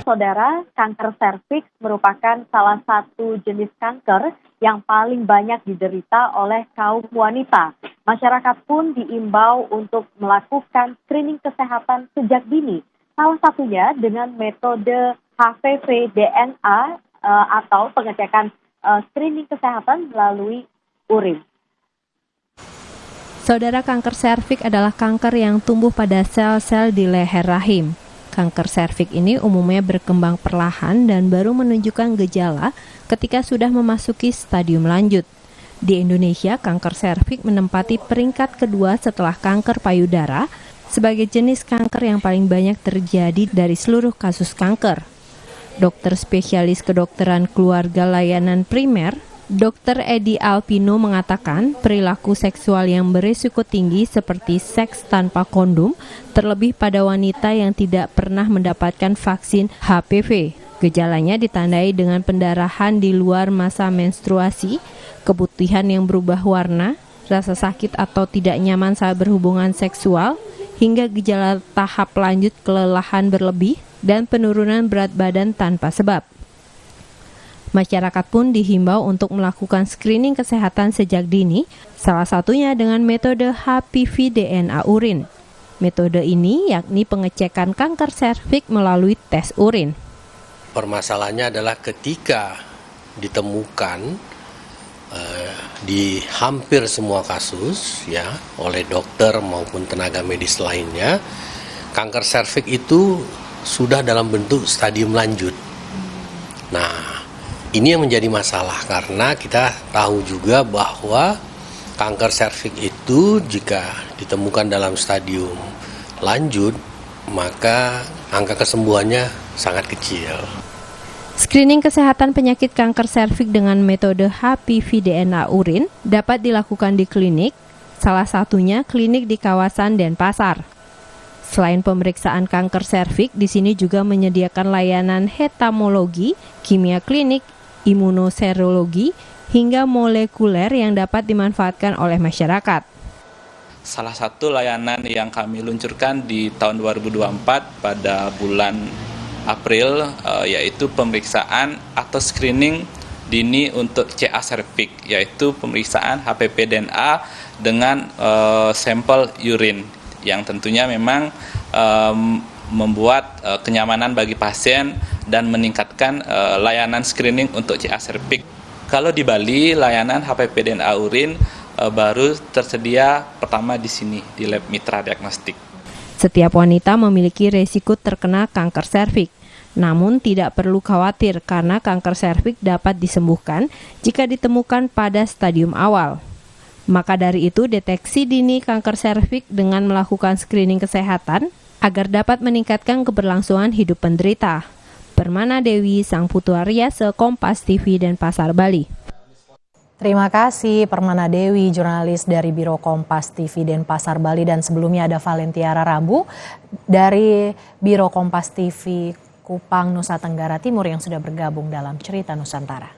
Saudara, kanker serviks merupakan salah satu jenis kanker yang paling banyak diderita oleh kaum wanita. Masyarakat pun diimbau untuk melakukan screening kesehatan sejak dini. Salah satunya dengan metode HPV DNA atau pengecekan screening kesehatan melalui urin. Saudara, kanker serviks adalah kanker yang tumbuh pada sel-sel di leher rahim. Kanker serviks ini umumnya berkembang perlahan dan baru menunjukkan gejala ketika sudah memasuki stadium lanjut. Di Indonesia, kanker serviks menempati peringkat kedua setelah kanker payudara sebagai jenis kanker yang paling banyak terjadi dari seluruh kasus kanker. Dokter spesialis kedokteran keluarga layanan primer, Dr. Edi Alpino mengatakan perilaku seksual yang berisiko tinggi seperti seks tanpa kondom, terlebih pada wanita yang tidak pernah mendapatkan vaksin HPV. Gejalanya ditandai dengan pendarahan di luar masa menstruasi, keputihan yang berubah warna, rasa sakit atau tidak nyaman saat berhubungan seksual, hingga gejala tahap lanjut kelelahan berlebih dan penurunan berat badan tanpa sebab. Masyarakat pun dihimbau untuk melakukan screening kesehatan sejak dini, salah satunya dengan metode HPV DNA urin. Metode ini yakni pengecekan kanker serviks melalui tes urin. Permasalahannya adalah ketika ditemukan di hampir semua kasus ya oleh dokter maupun tenaga medis lainnya, kanker serviks itu sudah dalam bentuk stadium lanjut. Nah, ini yang menjadi masalah karena kita tahu juga bahwa kanker serviks itu jika ditemukan dalam stadium lanjut, maka angka kesembuhannya sangat kecil. Screening kesehatan penyakit kanker serviks dengan metode HPV DNA urin dapat dilakukan di klinik, salah satunya klinik di kawasan Denpasar. Selain pemeriksaan kanker serviks, di sini juga menyediakan layanan hetamologi, kimia klinik, imunoserologi, hingga molekuler yang dapat dimanfaatkan oleh masyarakat. Salah satu layanan yang kami luncurkan di tahun 2024 pada bulan April yaitu pemeriksaan atau screening dini untuk CA serviks, yaitu pemeriksaan HPV DNA dengan sampel urin yang tentunya memang membuat kenyamanan bagi pasien dan meningkatkan layanan screening untuk CA serviks. Kalau di Bali, layanan HPV DNA urin baru tersedia pertama di sini, di Lab Mitra Diagnostik. Setiap wanita memiliki resiko terkena kanker serviks. Namun tidak perlu khawatir karena kanker serviks dapat disembuhkan jika ditemukan pada stadium awal. Maka dari itu, deteksi dini kanker serviks dengan melakukan screening kesehatan agar dapat meningkatkan keberlangsungan hidup penderita. Permana Dewi, Sang Putu Aryase, Kompas TV, Denpasar, Bali. Terima kasih Permana Dewi, jurnalis dari Biro Kompas TV Denpasar, Bali. Dan sebelumnya ada Valentiara Rambu dari Biro Kompas TV Kupang, Nusa Tenggara Timur yang sudah bergabung dalam Cerita Nusantara.